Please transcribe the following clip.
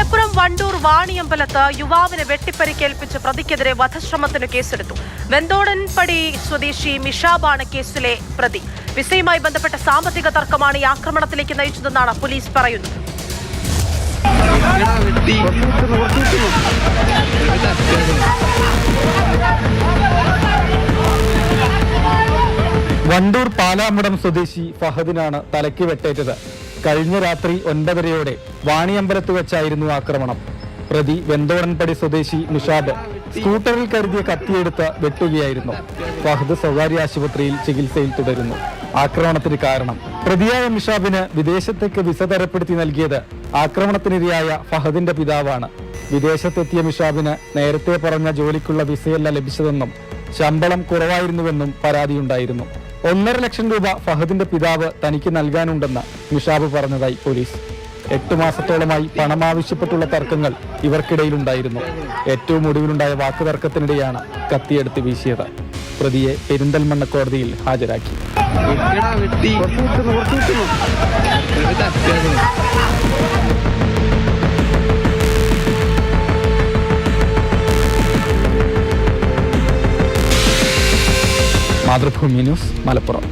മലപ്പുറം വണ്ടൂർ വാണിയമ്പലത്ത് യുവാവിനെ വെട്ടിപ്പരിക്കേൽപ്പിച്ച് പ്രതിക്കെതിരെ വധശ്രമത്തിന് കേസെടുത്തു. വെന്തോടൻപടി സ്വദേശി മിഷാബാണ് കേസിലെ പ്രതി. വിസയുമായി ബന്ധപ്പെട്ട സാമ്പത്തിക തർക്കമാണ് ഈ ആക്രമണത്തിലേക്ക് നയിച്ചതെന്നാണ് പോലീസ് പറയുന്നത്. വണ്ടൂർ പാലാമുടം സ്വദേശി ഫഹദിനാണ് തലയ്ക്ക് വെട്ടേറ്റത്. കഴിഞ്ഞ രാത്രി 9:30 വാണിയമ്പലത്ത് വെച്ചായിരുന്നു ആക്രമണം. പ്രതി വെന്തോടൻപടി സ്വദേശി മുഷാബ് സ്കൂട്ടറിൽ കരുതിയ കത്തിയെടുത്ത് വെട്ടുകയായിരുന്നു. ഫഹദ് സ്വകാര്യ ആശുപത്രിയിൽ ചികിത്സയിൽ തുടരുന്നു. ആക്രമണത്തിന് കാരണം പ്രതിയായ മിഷാബിന് വിദേശത്തേക്ക് വിസ തരപ്പെടുത്തി നൽകിയത് ആക്രമണത്തിനിരയായ ഫഹദിന്റെ പിതാവാണ്. വിദേശത്തെത്തിയ മിഷാബിന് നേരത്തെ പറഞ്ഞ ജോലിക്കുള്ള വിസയല്ല ലഭിച്ചതെന്നും ശമ്പളം കുറവായിരുന്നുവെന്നും പരാതിയുണ്ടായിരുന്നു. 1.5 ലക്ഷം രൂപ ഫഹദിന്റെ പിതാവ് തനിക്ക് നൽകാനുണ്ടെന്ന് മിഷാബ് പറഞ്ഞതായി പോലീസ്. 8 മാസത്തോളമായി പണം ആവശ്യപ്പെട്ടുള്ള തർക്കങ്ങൾ ഇവർക്കിടയിലുണ്ടായിരുന്നു. ഏറ്റവും ഒടുവിലുണ്ടായ വാക്കുതർക്കത്തിനിടെയാണ് കത്തിയെടുത്ത് വീശിയത്. പ്രതിയെ പെരിന്തൽമണ്ണ കോടതിയിൽ ഹാജരാക്കി. മാതൃഭൂമി ന്യൂസ്, മലപ്പുറം.